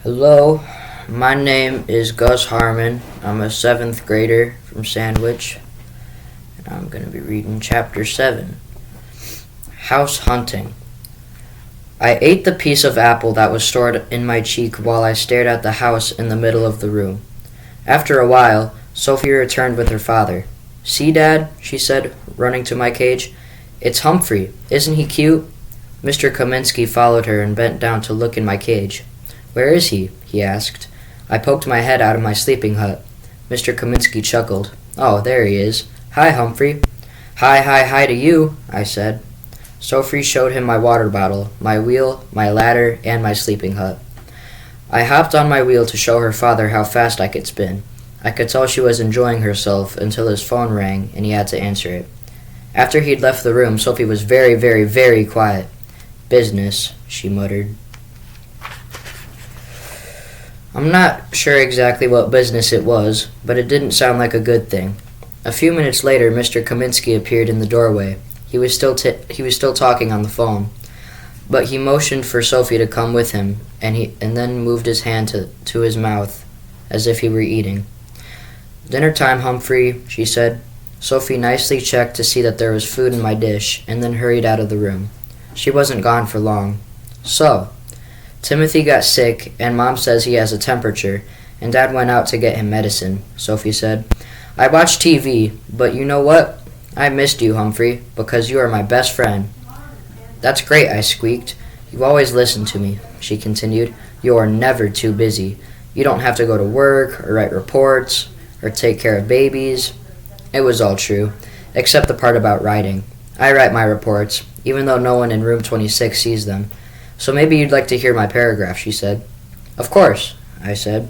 Hello, my name is Gus Harmon. I'm a 7th grader from Sandwich, and I'm going to be reading Chapter 7, House Hunting. I ate the piece of apple that was stored in my cheek while I stared at the house in the middle of the room. After a while, Sophie returned with her father. "See, Dad," she said, running to my cage. "It's Humphrey. Isn't he cute?" Mr. Kaminsky followed her and bent down to look in my cage. "Where is he?" he asked. I poked my head out of my sleeping hut. Mr. Kaminsky chuckled. "Oh, there he is. Hi, Humphrey." Hi to you," I said. Sophie showed him my water bottle, my wheel, my ladder, and my sleeping hut. I hopped on my wheel to show her father how fast I could spin. I could tell she was enjoying herself until his phone rang and he had to answer it. After he'd left the room, Sophie was very, very, very quiet. "Business," she muttered. I'm not sure exactly what business it was, but it didn't sound like a good thing. A few minutes later, Mr. Kaminsky appeared in the doorway. He was still talking on the phone, but he motioned for Sophie to come with him, and then moved his hand to his mouth, as if he were eating. "Dinner time, Humphrey," she said. Sophie nicely checked to see that there was food in my dish, and then hurried out of the room. She wasn't gone for long. "So, Timothy got sick, and Mom says he has a temperature, and Dad went out to get him medicine," Sophie said. "I watched TV, but you know what? I missed you, Humphrey, because you are my best friend." "That's great," I squeaked. "You always listen to me," she continued. "You are never too busy. You don't have to go to work, or write reports, or take care of babies." It was all true, except the part about writing. I write my reports, even though no one in room 26 sees them. "So maybe you'd like to hear my paragraph," she said. "Of course," I said.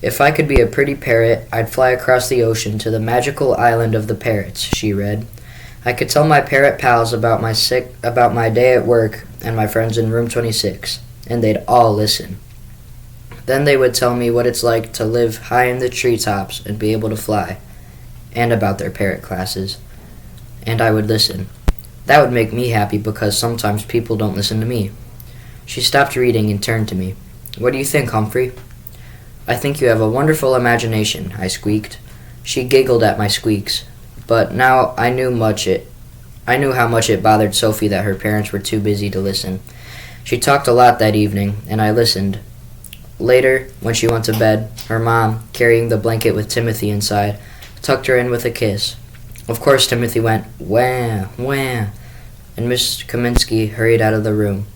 "If I could be a pretty parrot, I'd fly across the ocean to the magical island of the parrots," she read. "I could tell my parrot pals about my day at work and my friends in room 26, and they'd all listen. Then they would tell me what it's like to live high in the treetops and be able to fly, and about their parrot classes. And I would listen. That would make me happy because sometimes people don't listen to me." She stopped reading and turned to me. "What do you think, Humphrey?" "I think you have a wonderful imagination," I squeaked. She giggled at my squeaks, but now I knew how much it bothered Sophie that her parents were too busy to listen. She talked a lot that evening, and I listened. Later, when she went to bed, her mom, carrying the blanket with Timothy inside, tucked her in with a kiss. Of course, Timothy went, "Wah, wah," and Miss Kaminsky hurried out of the room.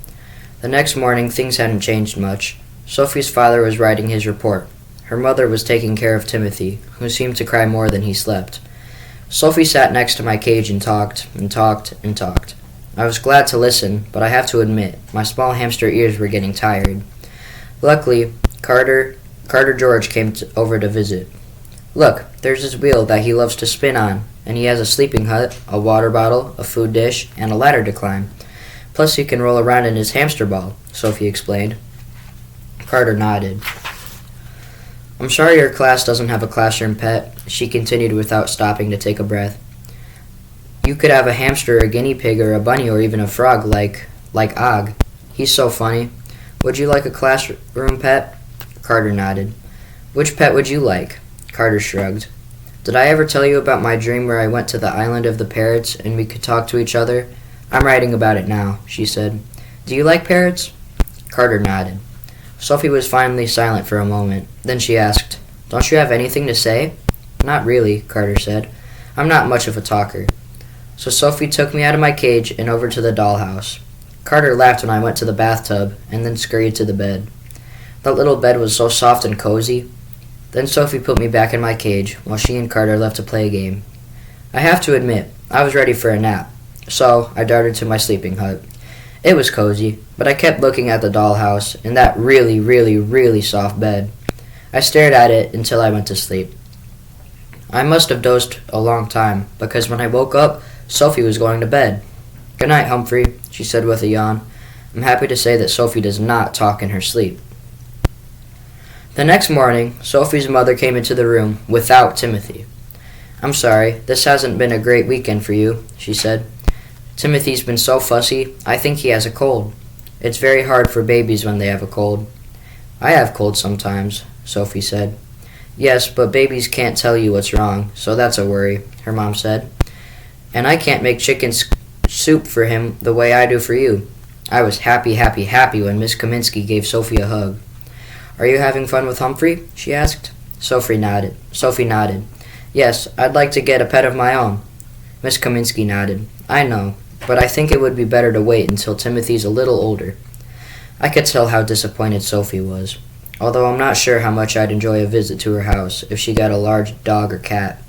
The next morning, things hadn't changed much. Sophie's father was writing his report. Her mother was taking care of Timothy, who seemed to cry more than he slept. Sophie sat next to my cage and talked, and talked, and talked. I was glad to listen, but I have to admit, my small hamster ears were getting tired. Luckily, Carter George came over to visit. "Look, there's his wheel that he loves to spin on, and he has a sleeping hut, a water bottle, a food dish, and a ladder to climb. Plus he can roll around in his hamster ball," Sophie explained. Carter nodded. "I'm sorry your class doesn't have a classroom pet," she continued without stopping to take a breath. "You could have a hamster, a guinea pig, or a bunny, or even a frog like Og. He's so funny. Would you like a classroom pet?" Carter nodded. "Which pet would you like?" Carter shrugged. "Did I ever tell you about my dream where I went to the island of the parrots and we could talk to each other? I'm writing about it now," she said. "Do you like parrots?" Carter nodded. Sophie was finally silent for a moment. Then she asked, "Don't you have anything to say?" "Not really," Carter said. "I'm not much of a talker." So Sophie took me out of my cage and over to the dollhouse. Carter laughed when I went to the bathtub and then scurried to the bed. That little bed was so soft and cozy. Then Sophie put me back in my cage while she and Carter left to play a game. I have to admit, I was ready for a nap. So I darted to my sleeping hut. It was cozy, but I kept looking at the dollhouse and that really, really, really soft bed. I stared at it until I went to sleep. I must have dozed a long time, because when I woke up, Sophie was going to bed. "Good night, Humphrey," she said with a yawn. I'm happy to say that Sophie does not talk in her sleep. The next morning, Sophie's mother came into the room without Timothy. "I'm sorry, this hasn't been a great weekend for you," she said. "Timothy's been so fussy, I think he has a cold. It's very hard for babies when they have a cold." I have colds sometimes, Sophie said. Yes, but babies can't tell you what's wrong, so that's a worry, her mom said. And I can't make chicken soup for him the way I do for you. I was happy when Miss Kaminsky gave Sophie a hug. Are you having fun with Humphrey? She asked. Sophie nodded. Yes, I'd like to get a pet of my own. Miss Kaminsky nodded. I know, but I think it would be better to wait until Timothy's a little older. I could tell how disappointed Sophie was, although I'm not sure how much I'd enjoy a visit to her house if she got a large dog or cat.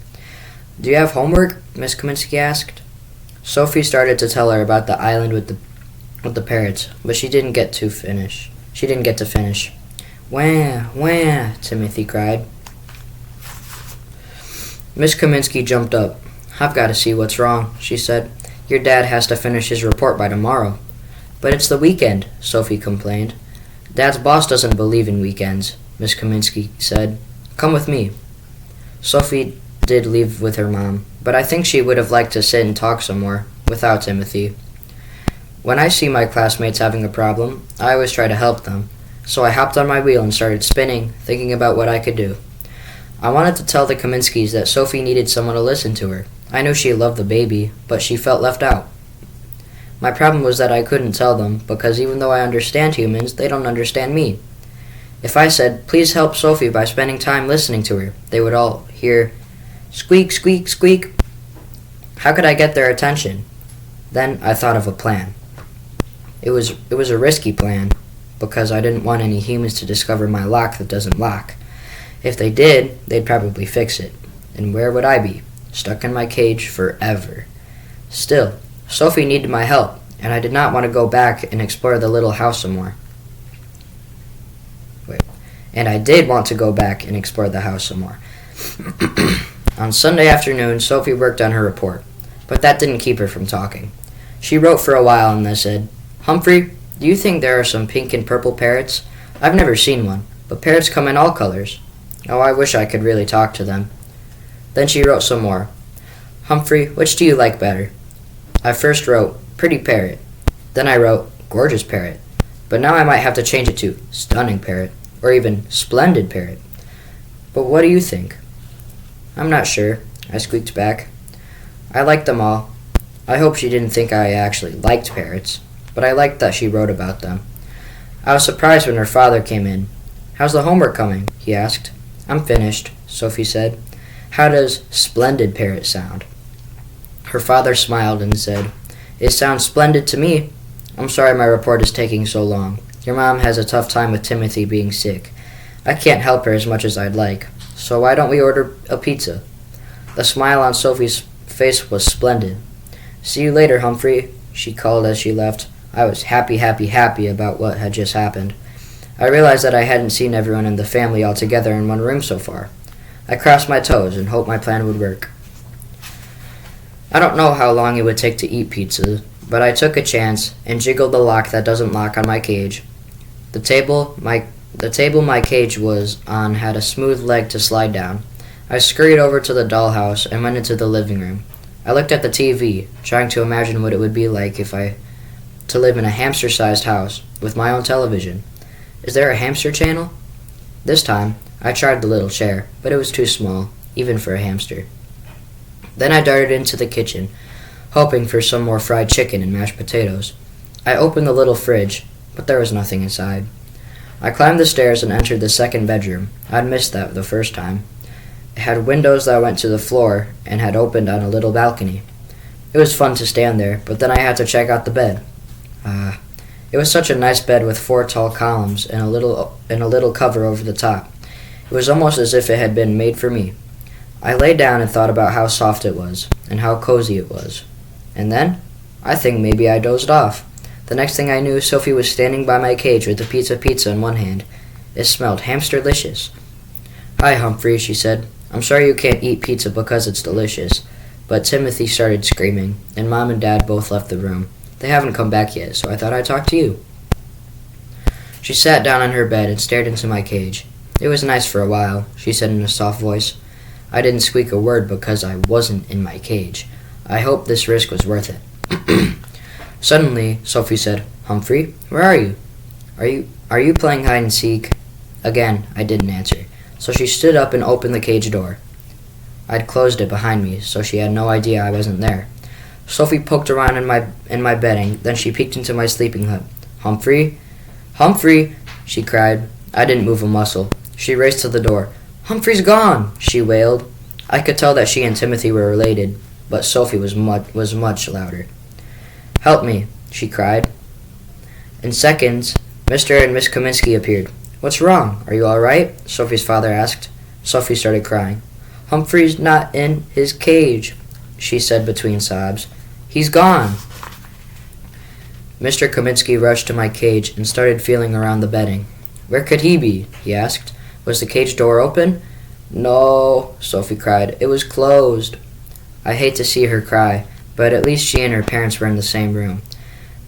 Do you have homework? Miss Kaminsky asked. Sophie started to tell her about the island with the parrots, but she didn't get to finish. Wah, Timothy cried. Miss Kaminsky jumped up. I've got to see what's wrong, she said. Your dad has to finish his report by tomorrow. But it's the weekend, Sophie complained. Dad's boss doesn't believe in weekends, Miss Kaminsky said. Come with me. Sophie did leave with her mom, but I think she would have liked to sit and talk some more, without Timothy. When I see my classmates having a problem, I always try to help them, so I hopped on my wheel and started spinning, thinking about what I could do. I wanted to tell the Kaminskys that Sophie needed someone to listen to her. I knew she loved the baby, but she felt left out. My problem was that I couldn't tell them, because even though I understand humans, they don't understand me. If I said, please help Sophie by spending time listening to her, they would all hear, squeak, squeak, squeak. How could I get their attention? Then I thought of a plan. It was a risky plan, because I didn't want any humans to discover my lock that doesn't lock. If they did, they'd probably fix it. And where would I be? Stuck in my cage forever. Still, Sophie needed my help, and I did not want to go back and explore the little house some more. And I did want to go back and explore the house some more. On Sunday afternoon, Sophie worked on her report, but that didn't keep her from talking. She wrote for a while and then said, Humphrey, do you think there are some pink and purple parrots? I've never seen one, but parrots come in all colors. Oh, I wish I could really talk to them. Then she wrote some more. Humphrey, which do you like better? I first wrote, pretty parrot. Then I wrote, gorgeous parrot. But now I might have to change it to stunning parrot, or even splendid parrot. But what do you think? I'm not sure, I squeaked back. I liked them all. I hope she didn't think I actually liked parrots, but I liked that she wrote about them. I was surprised when her father came in. How's the homework coming? He asked. I'm finished, Sophie said. How does splendid parrot sound? Her father smiled and said, It sounds splendid to me. I'm sorry my report is taking so long. Your mom has a tough time with Timothy being sick. I can't help her as much as I'd like, so why don't we order a pizza? The smile on Sophie's face was splendid. See you later, Humphrey, she called as she left. I was happy about what had just happened. I realized that I hadn't seen everyone in the family all together in one room so far. I crossed my toes and hoped my plan would work. I don't know how long it would take to eat pizza, but I took a chance and jiggled the lock that doesn't lock on my cage. The table my cage was on had a smooth leg to slide down. I scurried over to the dollhouse and went into the living room. I looked at the TV, trying to imagine what it would be like to live in a hamster-sized house with my own television. Is there a hamster channel? This time, I tried the little chair, but it was too small, even for a hamster. Then I darted into the kitchen, hoping for some more fried chicken and mashed potatoes. I opened the little fridge, but there was nothing inside. I climbed the stairs and entered the second bedroom. I'd missed that the first time. It had windows that went to the floor and had opened on a little balcony. It was fun to stand there, but then I had to check out the bed. It was such a nice bed with 4 tall columns and a little cover over the top. It was almost as if it had been made for me. I lay down and thought about how soft it was and how cozy it was. And then, I think maybe I dozed off. The next thing I knew, Sophie was standing by my cage with a pizza in one hand. It smelled hamster-licious. Hi, Humphrey, she said. I'm sorry you can't eat pizza because it's delicious. But Timothy started screaming, and Mom and Dad both left the room. They haven't come back yet, so I thought I'd talk to you. She sat down on her bed and stared into my cage. It was nice for a while, she said in a soft voice. I didn't squeak a word because I wasn't in my cage. I hoped this risk was worth it. Suddenly, Sophie said, Humphrey, where are you? Are you playing hide and seek? Again, I didn't answer, so she stood up and opened the cage door. I'd closed it behind me, so she had no idea I wasn't there. Sophie poked around in my bedding, then she peeked into my sleeping hut. "Humphrey? Humphrey!" she cried. I didn't move a muscle. She raced to the door. "Humphrey's gone!" she wailed. I could tell that she and Timothy were related, but Sophie was much louder. "Help me!" she cried. In seconds, Mr. and Miss Kaminsky appeared. "What's wrong? Are you all right?" Sophie's father asked. Sophie started crying. "Humphrey's not in his cage," she said between sobs. "He's gone." Mr. Kaminsky rushed to my cage and started feeling around the bedding. "Where could he be?" he asked. "Was the cage door open?" "No," Sophie cried. "It was closed." I hate to see her cry, but at least she and her parents were in the same room.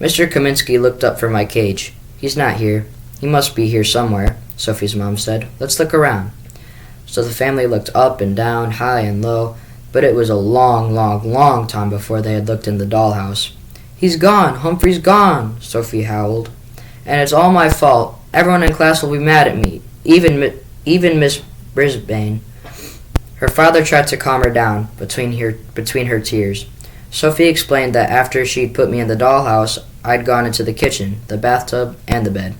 Mr. Kaminsky looked up from my cage. "He's not here. He must be here somewhere," Sophie's mom said. "Let's look around." So the family looked up and down, high and low, but it was a long time before they had looked in the dollhouse. "He's gone! Humphrey's gone!" Sophie howled. "And it's all my fault. Everyone in class will be mad at me, even Miss Brisbane." Her father tried to calm her down between her tears. Sophie explained that after she'd put me in the dollhouse, I'd gone into the kitchen, the bathtub, and the bed.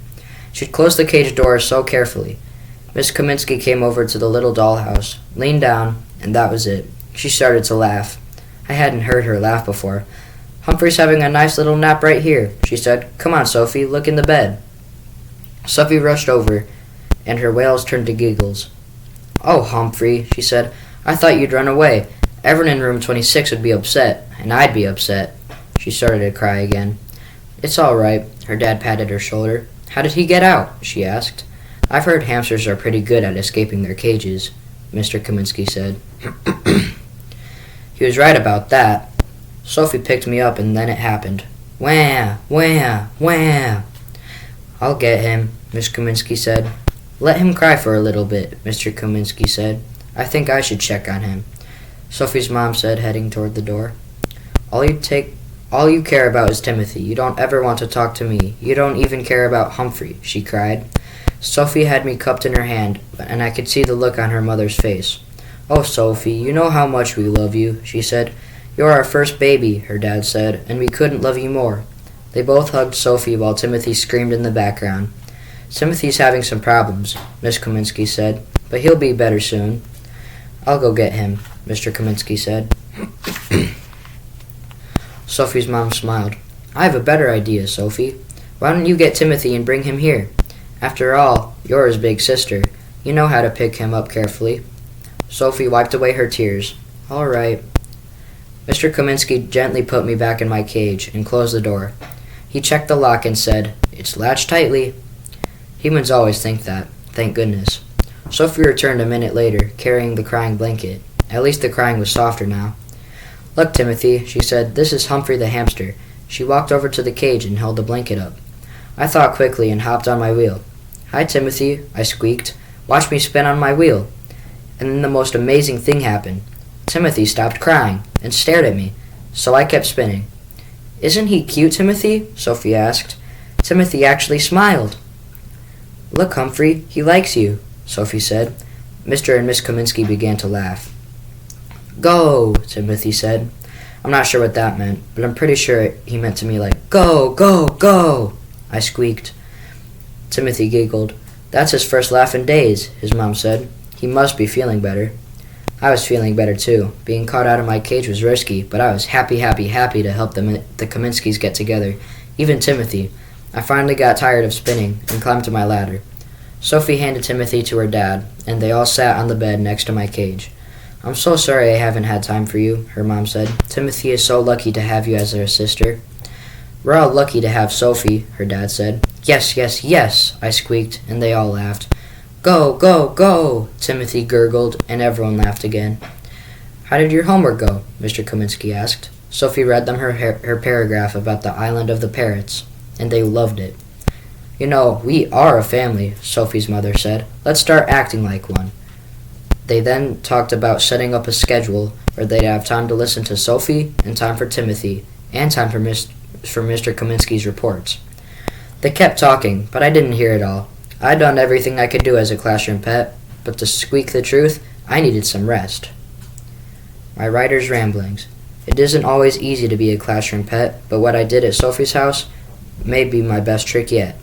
She'd closed the cage door so carefully. Miss Kaminsky came over to the little dollhouse, leaned down, and that was it. She started to laugh. I hadn't heard her laugh before. "Humphrey's having a nice little nap right here," she said. "Come on, Sophie, look in the bed." Sophie rushed over, and her wails turned to giggles. "Oh, Humphrey," she said, "I thought you'd run away. Everyone in room 26 would be upset, and I'd be upset." She started to cry again. "It's all right," her dad patted her shoulder. "How did he get out?" she asked. "I've heard hamsters are pretty good at escaping their cages," Mr. Kaminsky said. He was right about that. Sophie picked me up, and then it happened. "Wham! Wham! Wham!" "I'll get him," Miss Kaminsky said. "Let him cry for a little bit," Mr. Kaminsky said. "I think I should check on him," Sophie's mom said, heading toward the door. All you care about is Timothy. You don't ever want to talk to me. You don't even care about Humphrey," she cried. Sophie had me cupped in her hand, and I could see the look on her mother's face. "Oh, Sophie, you know how much we love you," she said. "You're our first baby," her dad said, "and we couldn't love you more." They both hugged Sophie while Timothy screamed in the background. "Timothy's having some problems," Miss Kaminsky said, "but he'll be better soon." "I'll go get him," Mr. Kaminsky said. Sophie's mom smiled. "I have a better idea, Sophie. Why don't you get Timothy and bring him here? After all, you're his big sister. You know how to pick him up carefully." Sophie wiped away her tears. "All right." Mr. Kaminsky gently put me back in my cage and closed the door. He checked the lock and said, "It's latched tightly." Humans always think that. Thank goodness. Sophie returned a minute later, carrying the crying blanket. At least the crying was softer now. "Look, Timothy," she said, "this is Humphrey the hamster." She walked over to the cage and held the blanket up. I thought quickly and hopped on my wheel. "Hi, Timothy," I squeaked. "Watch me spin on my wheel." And then the most amazing thing happened. Timothy stopped crying and stared at me, so I kept spinning. "Isn't he cute, Timothy?" Sophie asked. Timothy actually smiled. "Look, Humphrey, he likes you," Sophie said. Mr. and Miss Kaminsky began to laugh. "Go," Timothy said. I'm not sure what that meant, but I'm pretty sure he meant to me like, "Go, go, go," I squeaked. Timothy giggled. "That's his first laugh in days," his mom said. "He must be feeling better." I was feeling better too. Being caught out of my cage was risky, but I was happy to help the Kaminskys get together. Even Timothy. I finally got tired of spinning and climbed to my ladder. Sophie handed Timothy to her dad, and they all sat on the bed next to my cage. "I'm so sorry I haven't had time for you," her mom said. "Timothy is so lucky to have you as her sister." "We're all lucky to have Sophie," her dad said. "Yes, yes, yes," I squeaked, and they all laughed. "Go, go, go," Timothy gurgled, and everyone laughed again. "How did your homework go?" Mr. Kaminsky asked. Sophie read them her paragraph about the island of the parrots, and they loved it. "You know, we are a family," Sophie's mother said. "Let's start acting like one." They then talked about setting up a schedule where they'd have time to listen to Sophie, and time for Timothy, and time for Mr. Kaminsky's reports. They kept talking, but I didn't hear it all. I'd done everything I could do as a classroom pet, but to speak the truth, I needed some rest. My writer's ramblings. It isn't always easy to be a classroom pet, but what I did at Sophie's house may be my best trick yet.